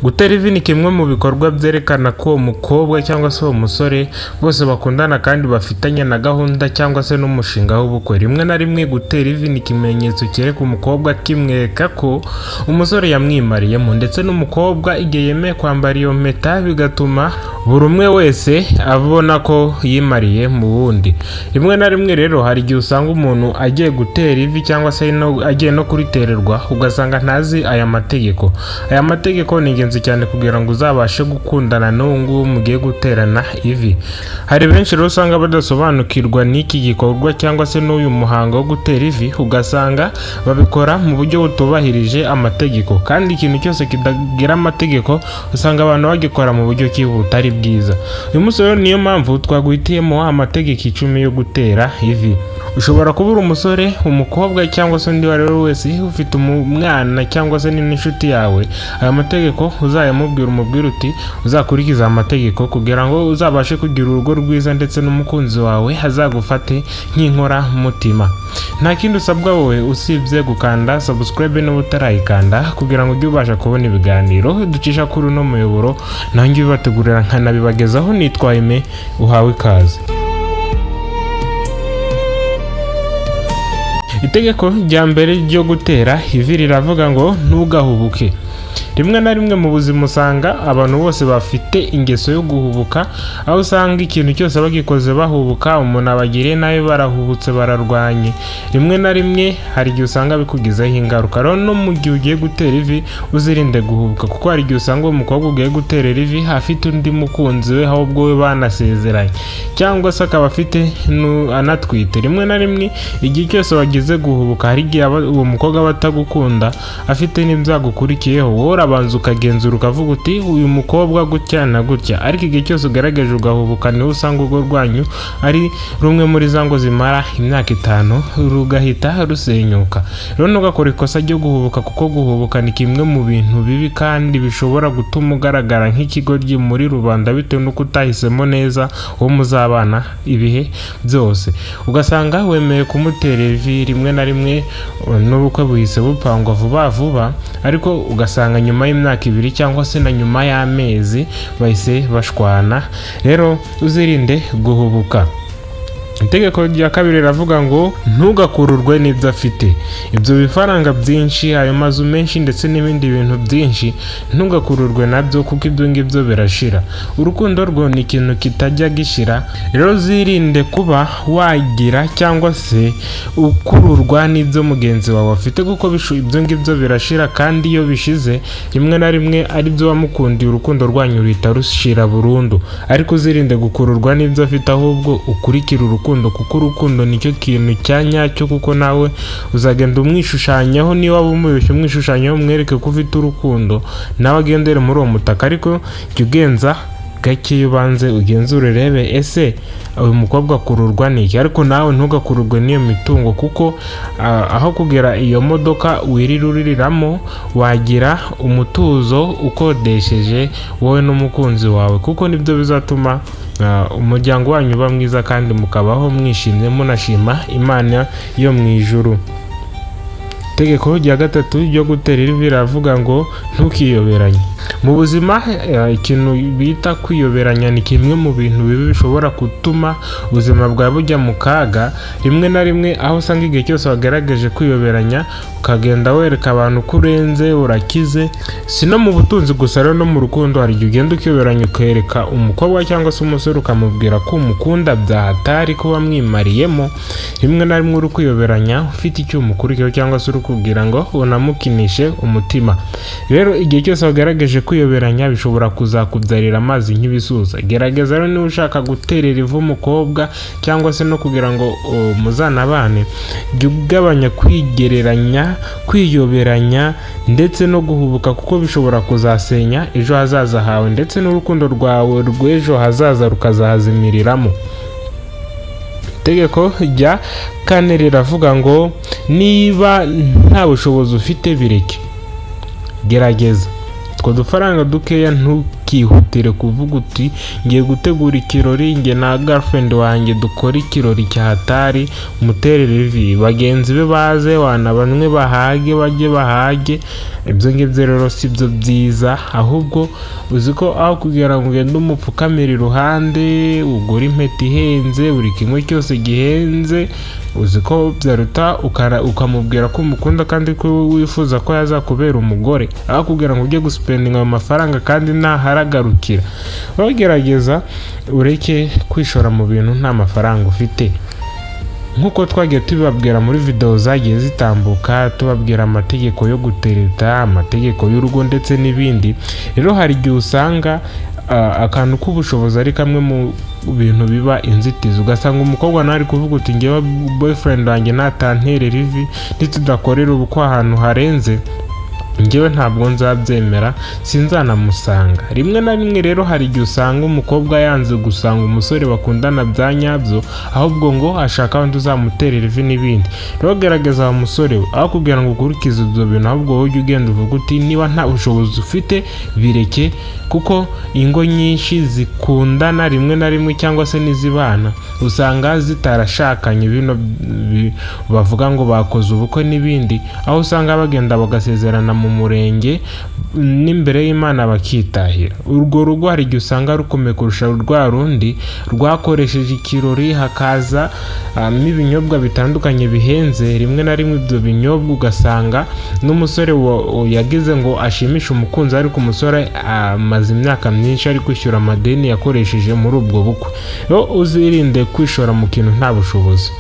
Gutera ivi ni kimwe mu bikorwa byerekana ko umukobwa cyangwa se umusore bose bakundana kandi bafitanye na gahunda cyangwa se n'umushinga w'ubukwe. Rimwe na rimwe gutera ivi ni ikimenyetso cyereka umukobwa kimwereka ko umusore yamwimariyemo, ndetse n'umukobwa igihe yemeye kwambara iyo mpeta bigatuma buri umwe wese abona ko yimariye mu wundi. Rimwe na rimwe rero hari igihe usanga umuntu agiye gutera ivi cyangwa se agiye no kuritererwa ugasanga ntazi aya mategeko. Aya mategeko ni ingenzi cyane kugira ngo uzabashe gukundana n'uwo nguwo mugiye guterana ivi. Hari benshi rero usanga badasobanukirwa n'iki gikorwa cyangwa se n'uyu muhango wo gutera ivi, ugasanga babikora mu buryo butubahirije amategeko, kandi ikintu cyose kidagira amategeko usanga abantu bagikora mu buryo butari bwiza. Uyu munsi rero niyo mpamvu twaguhitiyemo amategeko 10 yo gutera ivi. Ushobora kuba uri umusore, umukobwa cyangwa se undi wari wese ufite umwana cyangwa se n'inshuti yawe, aya mategeko uzayamubwira umubwira uti uzakurikiza amategeko kugira ngo uzabashe kugira urugo rwiza ndetse n'umukunzi wawe azagufate nk'inkora mutima. Nta kindi usabwa wowe usibye gukanda subscribe niba utarayikanda kugira ngo ujye ubasha kubona ibiganiro ducisha kuri uno muyoboro, nanjye bibategurira nkanabibagezaho. Nitwa Aime, uhawe ikaze. Itegeko rya mbere ryo gutera ivi riravuga ngo ntugahubuke. Rimwe na rimwe mu buzima usanga abantu bose bafite ingeso yo guhubuka, aho usanga ikintu cyose bagikoze bahubuka, umuntu abagiriye nabi barahubutse bararwanye. Rimwe na rimwe hari igihe usanga bikugizeho ingaruka. Rero no mu gihe ugiye gutera ivi uzirinde guhubuka, kuko hari igihe usanga umukobwa ugiye guterera ivi afite undi mukunzi we ahubwo we banasezeranye, cyangwa se akaba afite anatwite. Rimwe na rimwe igihe cyose wagize guhubuka, hari igihe uwo mukobwa batagukunda afite n'ibyagukurikiyeho, wowe abanza ukagenzura ukavuga uti uyu mukobwa gutya na gutya. Ariko igihe cyose ugaragaje ugahubuka niho usanga urwo rwanyu ari rumwe muri za ngo zimara imyaka 5 rugahita rusenyuka. Rero ntugakore ikosa ryo guhubuka, kuko guhubuka ni kimwe mu bintu bibi kandi bishobora gutuma ugaragara nk'ikigoryi muri rubanda bitewe n'uko utahisemo neza uwo muzabana ibihe byose. Ugasanga wemeye kumutera ivi, rimwe na rimwe n'ubukwe buhise bupangwa vuba vuba, ariko ugasanga nyuma y'imyaka 2 cyangwa se na nyuma y'amezi bahise bashwana. Rero uzirinde guhubuka. Itegeko rya kabiri riravuga ngo ntugakururwe n'ibyo afite. Ibyo bifaranga byinshi, ayo mazu menshi ndetse n'ibindi bintu byinshi, ntugakururwe nabyo kuko ibyo ngibyo birashira. Urukundo rwo ni ikintu kitajya gishira. Rero uzirinde kuba wagira cyangwa se ukururwa n'ibyo mugenzi wawe afite, kuko ibyo ngibyo birashira, kandi iyo bishize rimwe na rimwe ari byo wamukundiye, urukundo rwanyu ruhita rushira burundu. Ariko uzirinde gukururwa n'ibyo afite, ahubwo ukurikira urukundo, kuko urukundo nicyo kintu cyanyacyo, kuko nawe uzagenda umwishushanyaho. Niba waba umubeshye umwishushanyaho umwereke ko ufite urukundo, nawe agendere muri uwo mutaka. Ariko jya ugenza gake, ubanze ugenzure rebe ese uyu mukobwa akururwa n'iki. Ariko nawe ntugakururwe n'iyo mitungo, kuko aho kugera iyo modoka wiriruriramo wagira umutuzo ukodesheje wowe n'umukunzi wawe, kuko nibyo bizatuma umuryango wanyu uba mwiza kandi mukabaho mwishimye munashima Imana yo mu ijuru. Itegeko rya gatatu ryo gutera ivi riravuga ngo ntukiyoberanye. Mu buzima ikintu bita kwiyoberanya ni kimwe mu bintu bibi bishobora gutuma ubuzima bwawe bujya mu kaga. Rimwe na rimwe aho usanga igihe cyose wagaragaje kwiyoberanya ukagenda wereka abantu ko urenze urakize. Si no mu butunzi gusa, rero no mu rukundo hari igihe ugenda ukiyoberanya ukereka umukobwa cyangwa se umusore ukamubwira ko umukunda byahatari ko wamwimariyemo. Rimwe na rimwe uri kwiyoberanya ufite icyo umukurikiyeho cyangwa se uri kugira ngo unamukinishe umutima. Rero igihe cyose wagaragaje kwiyoberanya bishobora kuzakubyarira amazi nk'ibisusa. Gerageza rero niba ushaka guterera ivu umukobwa cyangwa se no kugira ngo muzanabane, jya ugabanya kwigereranya, kwiyoberanya ndetse no guhubuka, kuko bishobora kuzasenya ejo hazaza hawe ndetse n'urukundo rwawe rw'ejo hazaza rukazahazimiriramo. Itegeko rya 4 riravuga ngo niba nta bushobozi ufite bireke. Gerageza utwo dufaranga dukeya ntukihutire kuvuga uti ngiye gutegura ikirori nge na girlfriend wanjye dukora ikirori cyahatari muterere ivi bagenzi be baze wana bamwe bahage bajye bahage. Ibyo ngibyo rero si byo byiza, ahubwo uziko aho kugira ngo ugende umupfukamira iruhande ugura impeta ihenze buri kimwe cyose gihenze, uziko byaruta ukamubwira ko umukunda kandi ko wifuza ko yazakubera umugore, aho kugira ngo ujye guspendinga ayo mafaranga kandi ntaharagarukira. Bagerageza ureke kwishora mu bintu nta mafaranga ufite. Nkuko twagiye tubabwira muri video zagiye zitambuka tubabwira amategeko yo gutereta, amategeko y'urugo ndetse n'ibindi. Rero hari igihe usanga akantu k'ubushobozi ari kamwe mu bintu biba inzitizi, ugasanga umukobwa nawe ari kuvuga uti ngewe boyfriend wanjye natanterera ivi ntitudakorera ubukwe ahantu harenze ngewe ntabwo nzabyemera sinzanamusanga. Rimwe na rimwe rero hari igihe usanga umukobwa yanze gusanga umusore bakundana bya nyabyo, ahubwo ngo ashaka abandi uzamuterera ivi n'ibindi. Rero gerageza wa musore we, aho kugira ngo ukurikize ibyo bintu ahubwo wowe ujye ugenda uvuga uti niba nta bushobozi ufite bireke, kuko ingo nyinshi zikundana rimwe na rimwe cyangwa se n'izibana usanga zitarashakanye, bino bavuga ngo bakoze ubukwe n'ibindi, aho usanga bagenda bagasezerana mu murenge n'imbere y'Imana bakitahira. Urwo rugo hari igihe usanga rukomeye kurusha rwa rundi rwakoresheje ikirori, hakaza ibinyobwa bitandukanye bihenze. Rimwe na rimwe ibyo binyobwa ugasanga n'umusore yagize ngo ashimishe umukunzi, ariko umusore amaze imyaka myinshi ari kwishyura amadeni yakoresheje muri ubwo bukwe. Rero uzirinde kwishora mu kintu nta bushobozi.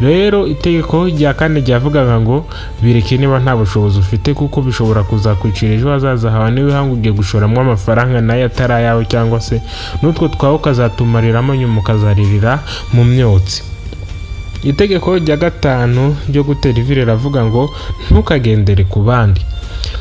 Rero itegeko rya kane ryavugaga ngo bireke niba nta bushobozi ufite, kuko bishobora kuzakwicira ejo hazaza hawe niba ugiye gushoramo amafaranga nayo atari ayawe, cyangwa se n'utwo twawe ukazatumariramo nyuma ukazaririra mu myotsi. Itegeko rya gatanu ryo gutera ivi riravuga ngo ntukagendere ku bandi.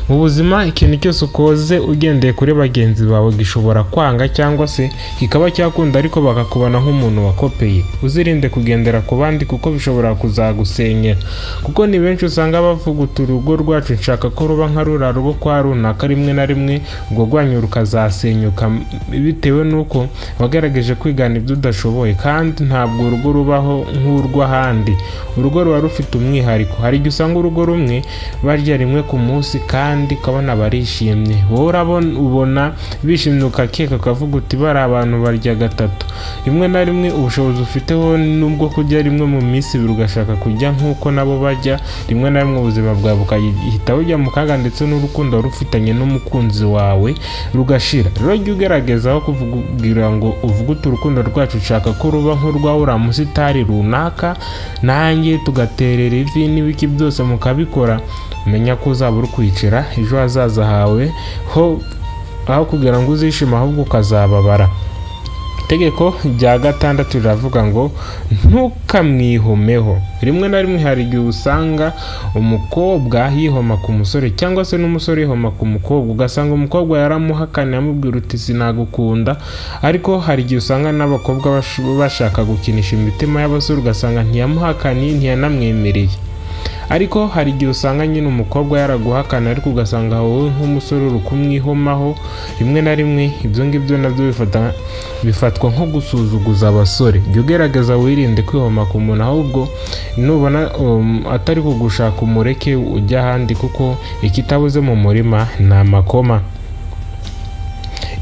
Mu buzima ikintu cyose ukoze ugendeye kuri bagenzi bawe gishobora kwanga cyangwa se kikaba cyakunda, ariko bakakubona nk'umuntu wakopeye. Uzirinde kugendera ku bandi kuko bishobora kuzagusenyera, kuko ni benshi usanga bavuga uti urugo rwacu nshaka ko ruba nka rura rugo kwa runaka. Rimwe na rimwe ubwo rwanyu rukazasenyuka bitewe n'uko wagerageje kwigana ibyo udashoboye, kandi ntabwo urugo rubaho nk'urw'ahandi. Urugo ruba rufite umwihariko. Hari igihe usanga urugo rumwe barya rimwe ku munsi kandi ukabona barishimye, wowe ubona bishimye ukakeka ukavuga uti bari abantu barya gatatu. Rimwe na rimwe ubushobozi ufiteho nubwo kujya rimwe mu minsi ibiri ugashaka kujya nk'uko nabo bajya, rimwe na rimwe ubuzima bwawe bukahita bujya mu kaga ndetse n'urukundo rufitanye n'umukunzi wawe rugashira. Rero jya ugerageza aho kuvugira ngo uvuge uti urukundo rwacu ushaka ko ruba nk'urwa uriya musitari runaka, nanjye tugaterera ivi n'ibiki byose mukabikora, menya ko uzaba uri kwicira ejo hazaza hawe aho kugira ngo uzishime ahubwo ukazababara. Itegeko rya gatandatu riravuga ngo ntukamwihomeho. Rimwe na rimwe hari igihe usanga umukobwa yihoma ku musore cyangwa se n'umusore yihoma ku mukobwa, ugasanga umukobwa yaramuhakaniye amubwira uti sinagukunda, ariko hari igihe usanga n'abakobwa bashaka gukinisha imitima y'abasore, ugasanga ntiyamuhakaniye ntiyanamwemereye. Ariko hari igihe usanga nyine umukobwa yaraguhakana, ariko ugasanga wowe nk'umusore uri kumwihomaho. Rimwe na rimwe ibyo ngibyo nabyo bifatwa nko gusuzuguza abasore. Jya ugerageza wirinde kwihoma ku muntu, ahubwo nubona atari kugushaka umureke ujya ahandi, kuko ikitabuze mu murima ni amakoma.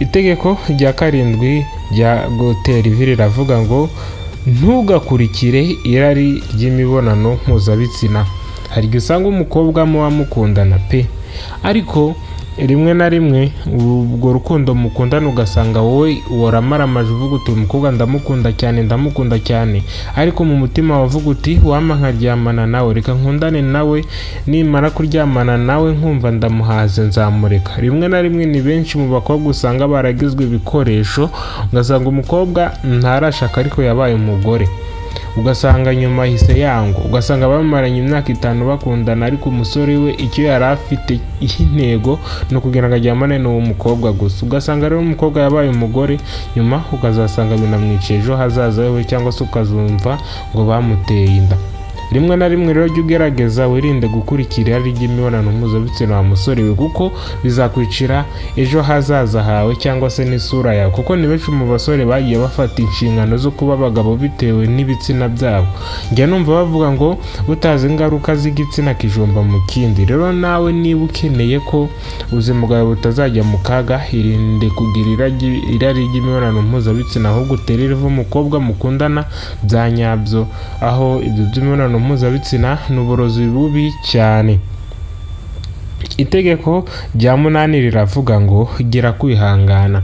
Itegeko rya karindwi rya gutera ivi riravuga ngo ntugakurikire irari ry'imibonano mpuzabitsina. Hari igihe usanga umukobwa muba mukundana pe, ariko rimwe na rimwe ubwo rukundo mukundana ugasanga wowe waramaramaje uvuga uti umukobwa ndamukunda cyane, ariko mu mutima wavuga uti wama nkaryamana nawe, reka nkundane nawe, nimara kuryamana nawe nkumva ndamuhaze nzamureka. Rimwe na rimwe ni benshi mu bakobwa usanga baragizwe ibikoresho, ugasanga umukobwa ntarashaka ariko yabaye umugore, ugasanga nyuma hise yango, ugasanga bamaranye imyaka 5 bakundana, ariko umusore we icyo yari afite intego no kugira ngo ajyamane n'uwo mukobwa gusa. Ugasanga rero umukobwa yabaye umugore, nyuma ukazasanga binamwiceje ejo hazaza we, cyangwa se ukazumva ngo bamuteye inda. rimwe na rimwe rero jya ugerageza wirinde gukurikira irari ry'imibonano mpuzabitsina wa musore we, kuko bizakwicira ejo hazaza hawe cyangwa se n'isura yawe, kuko ni benshi mu basore bagiye bafata inshingano zo kuba abagabo bitewe n'ibitsina byabo. Njya numva bavuga ngo utazi ingaruka z'igitsina kijomba mu kindi. Rero nawe niba ukeneye ko ubuzima bwawe butazajya mu kaga, irinde kugira irari ry'imibonano mpuzabitsina, ahubwo utere ivu umukobwa mukundana bya nyabyo, aho ibyo by'imibonano mpuzabitsina ni uburozi bubi cyane. Itegeko rya 8 riravuga ngo gira kwihangana.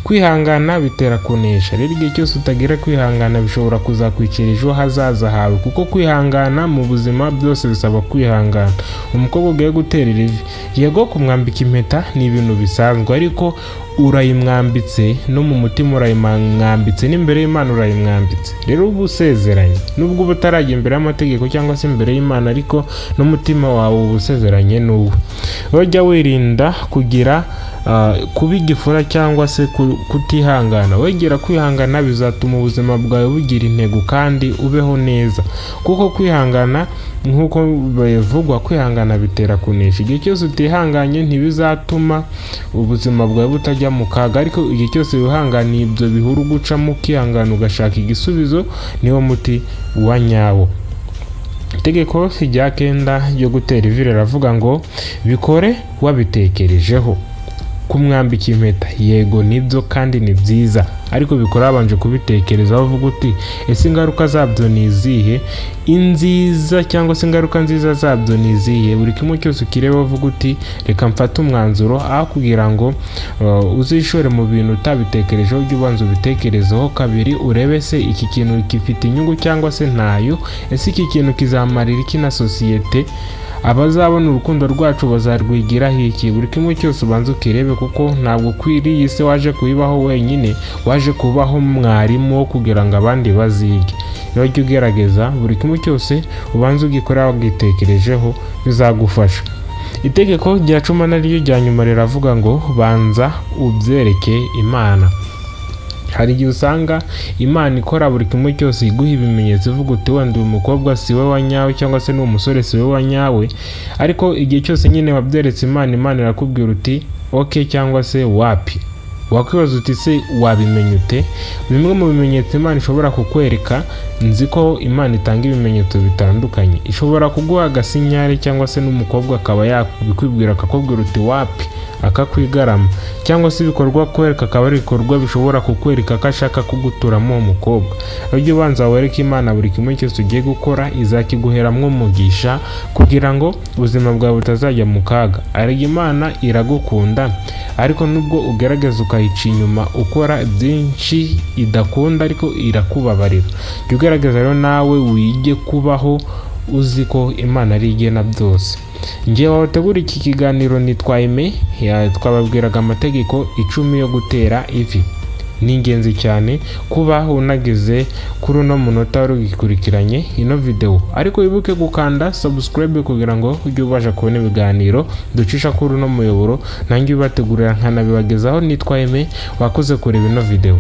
Kwihangana bitera kunesha. Rero igihe cyose utagira kwihangana bishobora kuzakwicira ejo hazaza hawe, kuko kwihangana mu buzima byose bisaba kwihangana. Umukobwa ugiye guterera ivi, yego kumwambika impeta ni ibintu bisanzwe, ariko urayimwambitse no mu mutima urayimwambitse, n'imbere y'Imana urayimwambitse. Rero uba usezeranye, nubwo uba utarajya imbere y'amategeko cyangwa se imbere y'Imana, ariko n'umutima wawe uba usezeranye n'uwe. Wajya wirinda kugira kuba igifura cyangwa se kutihangana. Wegera kwihangana bizatuma ubuzima bwawe bugira intego kandi ubeho neza, kuko kwihangana nk'uko bivugwa, kwihangana bitera kunesha. Igihe cyose utihanganye ntibizatuma ubuzima bwawe butajya mu kaga, ariko igihe cyose wihanganiye ibyo bihuru gucamo ukihangana ugashaka igisubizo, niwo muti wa nyawo. Itegeko rya 9 ryo gutera ivi riravuga ngo bikore wabitekerejeho. Kumwambika impeta, yego nibyo kandi ni byiza, ariko bikora babanje kubitekerezaho, uvuga uti ese ingaruka zabyo ni izihe, inziza cyangwa se ingaruka nziza zabyo ni izihe. Buri kimwe cyose ukireba uvuga uti reka mfate umwanzuro, aho kugira ngo uzishore mu bintu utabitekerejeho. Ujye ubanza ubitekerezeho kabiri, urebe se iki kintu gifite inyungu cyangwa se ntayo, ese iki kintu kizamarira iki na sosiyete, abazabona urukundo rwacu bazarwigiraho iki. Buri kimwe cyose ubanza ukirebe, kuko ntabwo kwiriye isi waje kuyibaho wenyine, waje kubaho mwarimu wo kugira ngo abandi bazige. Rero jya ugerageza buri kimwe cyose ubanza ugikora wagitekerejeho, bizagufasha. Itegeko rya 10 naryo rya nyuma riravuga ngo banza ubyereke Imana. Hari igihe usanga Imana ikora buri kimwe cyose iguha ibimenyetso, ivuga uti wenda uyu mukobwa si we wa nyawe cyangwa se n'uwo musore si we wa nyawe, ariko igihe cyose nyine wabyeretse Imana irakubwira uti okay cyangwa se wapi. Wakwibaza uti se wabimenya ute? Bimwe mu bimenyetso Imana ishobora kukwereka, nzi ko Imana itanga ibimenyetso bitandukanye. Ishobora kuguha agasinyari cyangwa se n'umukobwa akaba yabikwibwira akakubwira uti wapi, akakwigarama, cyangwa se ibikorwa kwereka akaba ari ibikorwa bishobora kukwereka ko ashaka kuguturamo uwo mukobwa. Ujye ubanza wereke Imana buri kimwe cyose ugiye gukora, izakiguheramwo umugisha kugira ngo ubuzima bwawe butazajya mu kaga. Ariko Imana iragukunda, ariko nubwo ugerageza ukayica inyuma ukora byinshi idakunda, ariko irakubabarira. Jya ugerageza rero nawe wige kubaho uzi ko Imana ari igena byose. Njyewe wategura iki kiganiro nitwa Aime, twababwiraga amategeko 10 yo gutera ivi. Ni ingenzi cyane kuba unageze kuri uno munota wari ugikurikiranye ino video, ariko wibuke gukanda subscribe kugira ngo ujye ubasha kubona ibiganiro ducisha kuri uno muyoboro, nanjye ubategurira nkanabibagezaho. Nitwa Aime, wakoze kureba ino video.